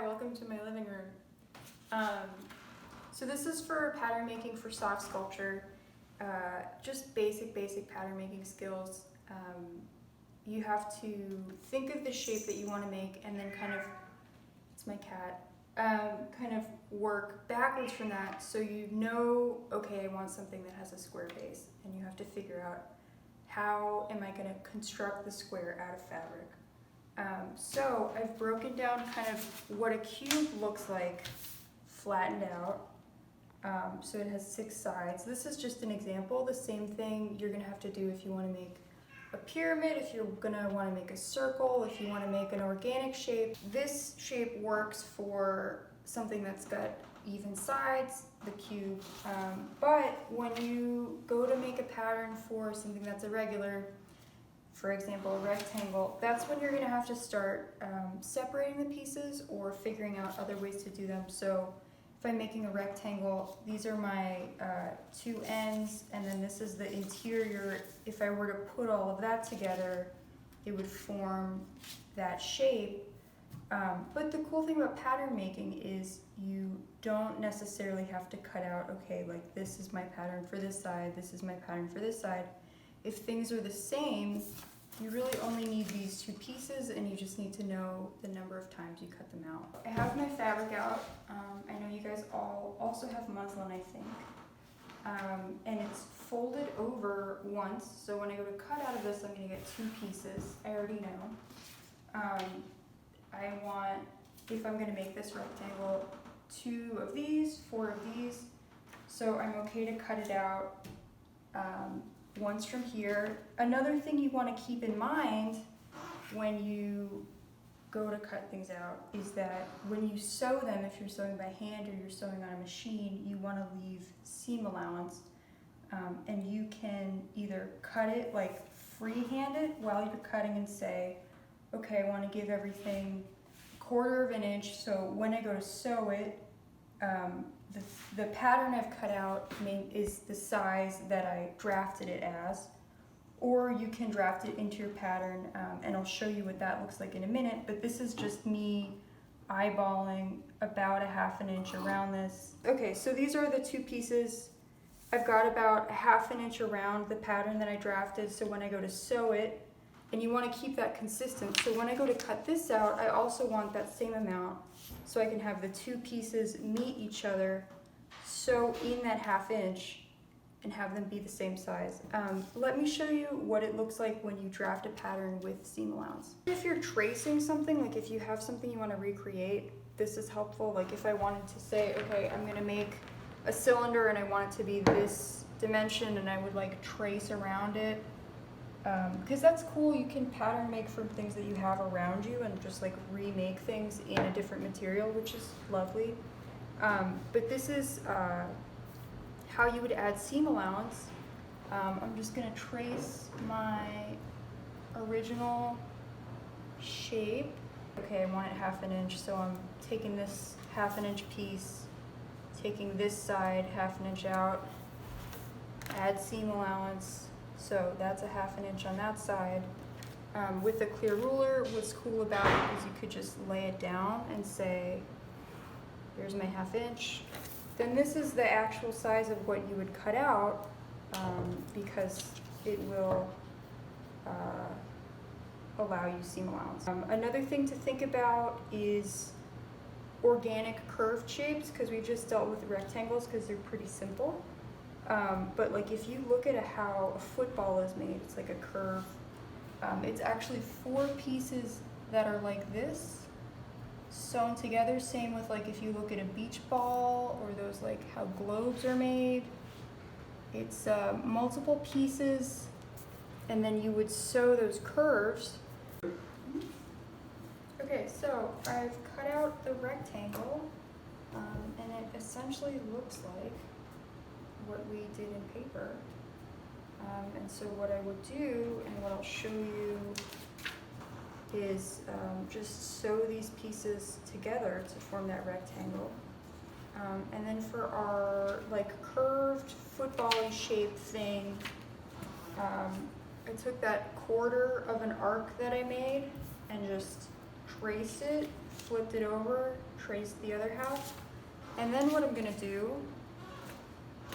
welcome to my living room. So this is for pattern making for soft sculpture, just basic pattern making skills. You have to think of the shape that you want to make and then it's my cat, kind of work backwards from that so you know, okay, I want something that has a square base, and you have to figure out how am I going to construct the square out of fabric. So I've broken down kind of what a cube looks like flattened out. So it has 6 sides. This is just an example. The same thing you're going to have to do if you want to make a pyramid, if you're going to want to make a circle, if you want to make an organic shape. This shape works for something that's got even sides, the cube. But when you go to make a pattern for something that's irregular, for example, a rectangle, that's when you're going to have to start separating the pieces or figuring out other ways to do them. So if I'm making a rectangle, these are my 2 ends, and then this is the interior. If I were to put all of that together, it would form that shape. But the cool thing about pattern making is you don't necessarily have to cut out, okay, like this is my pattern for this side, this is my pattern for this side. If things are the same, you really only need these 2 pieces, and you just need to know the number of times you cut them out. I have my fabric out. I know you guys all also have muslin, I think. And it's folded over once, so when I go to cut out of this, I'm going to get 2 pieces. I already know. I want, if I'm going to make this rectangle, 2 of these, 4 of these, so I'm okay to cut it out once from here. Another thing you want to keep in mind when you go to cut things out is that when you sew them, if you're sewing by hand or you're sewing on a machine, you want to leave seam allowance, and you can either cut it, like freehand it while you're cutting and say, okay, I want to give everything 1/4 of an inch, so when I go to sew it, the pattern I've cut out is the size that I drafted it as, or you can draft it into your pattern, and I'll show you what that looks like in a minute, but this is just me eyeballing about 1/2 inch around this. Okay, so these are the 2 pieces. I've got about 1/2 inch around the pattern that I drafted, so when I go to sew it, and you want to keep that consistent, so when I go to cut this out, I also want that same amount, so I can have the 2 pieces meet each other, sew in that 1/2 inch, and have them be the same size. Let me show you what it looks like when you draft a pattern with seam allowance. If you're tracing something, like if you have something you want to recreate, this is helpful. Like if I wanted to say, okay, I'm going to make a cylinder and I want it to be this dimension, and I would like trace around it. Because that's cool, you can pattern make from things that you have around you and just like remake things in a different material, which is lovely. But this is how you would add seam allowance. I'm just going to trace my original shape. Okay, I want it 1/2 inch, so I'm taking this 1/2 inch piece, taking this side 1/2 inch out, add seam allowance. So that's 1/2 inch on that side. With a clear ruler, what's cool about it is you could just lay it down and say, here's my 1/2 inch. Then this is the actual size of what you would cut out, because it will allow you seam allowance. Another thing to think about is organic curved shapes, because we've just dealt with rectangles because they're pretty simple. But like if you look at how a football is made, it's like a curve. It's actually 4 pieces that are like this, sewn together. Same with like if you look at a beach ball, or those like how globes are made. It's multiple pieces, and then you would sew those curves. Okay, so I've cut out the rectangle, and it essentially looks like what we did in paper. And so what I would do, and what I'll show you, is just sew these pieces together to form that rectangle. And then for our like curved football-y shape thing, I took that 1/4 of an arc that I made and just traced it flipped it over, traced the other half. And then what I'm gonna do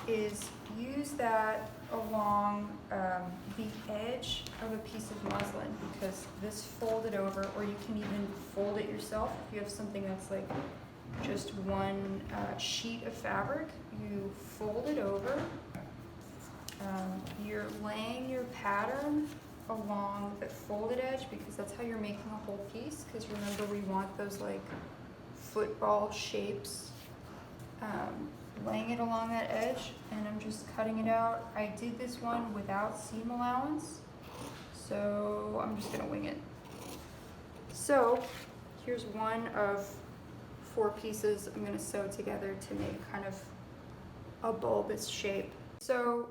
is use that along the edge of a piece of muslin, because this folded over, or you can even fold it yourself if you have something that's like just one sheet of fabric. You fold it over. You're laying your pattern along the folded edge, because that's how you're making a whole piece, because remember, we want those like football shapes. Laying it along that edge, and I'm just cutting it out. I did this one without seam allowance, so I'm just gonna wing it. So here's one of 4 pieces I'm gonna sew together to make kind of a bulbous shape. So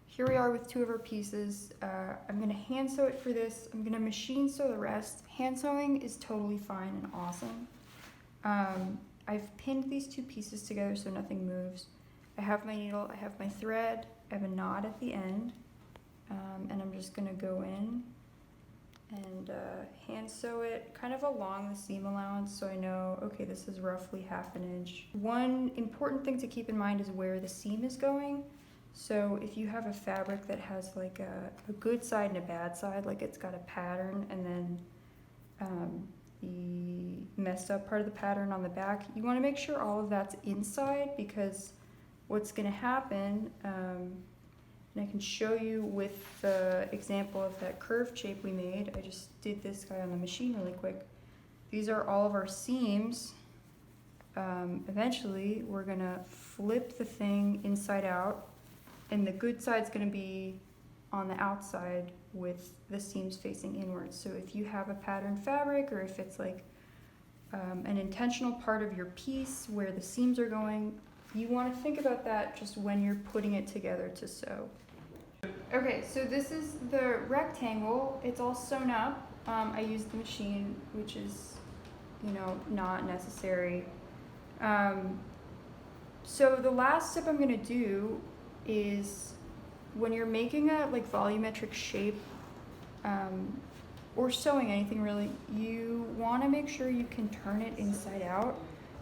here we are with 2 of our pieces. I'm gonna hand sew it for this. I'm gonna machine sew the rest. Hand sewing is totally fine and awesome. I've pinned these 2 pieces together so nothing moves. I have my needle, I have my thread, I have a knot at the end, and I'm just gonna go in and hand sew it kind of along the seam allowance, so I know, okay, this is roughly 1/2 inch. One important thing to keep in mind is where the seam is going. So if you have a fabric that has like a good side and a bad side, like it's got a pattern and then the messed up part of the pattern on the back, you want to make sure all of that's inside, because what's going to happen, and I can show you with the example of that curved shape we made. I just did this guy on the machine really quick. These are all of our seams. Eventually we're going to flip the thing inside out, and the good side's going to be on the outside with the seams facing inwards. So if you have a patterned fabric, or if it's like an intentional part of your piece where the seams are going, you want to think about that just when you're putting it together to sew. Okay, so this is the rectangle. It's all sewn up. I used the machine, which is, you know, not necessary. So the last step I'm going to do is, when you're making a like volumetric shape, or sewing anything really, you want to make sure you can turn it inside out.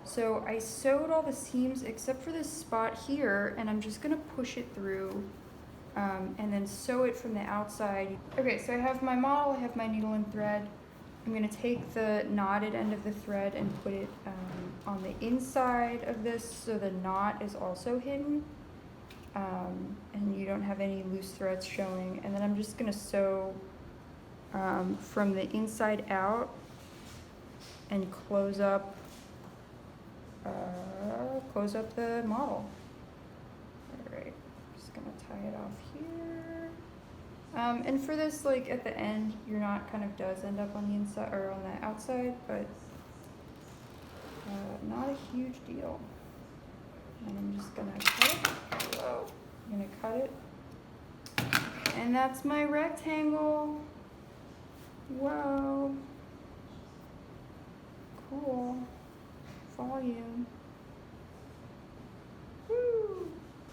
So I sewed all the seams except for this spot here, and I'm just going to push it through and then sew it from the outside. Okay, so I have my model, I have my needle and thread. I'm going to take the knotted end of the thread and put it on the inside of this, so the knot is also hidden. And you don't have any loose threads showing. And then I'm just going to sew from the inside out and close up the model. Alright, just going to tie it off here. And for this, like at the end, your knot kind of does end up on the inside or on the outside, but not a huge deal. And I'm just gonna cut it. Whoa. I'm gonna cut it. And that's my rectangle. Whoa. Cool. Volume.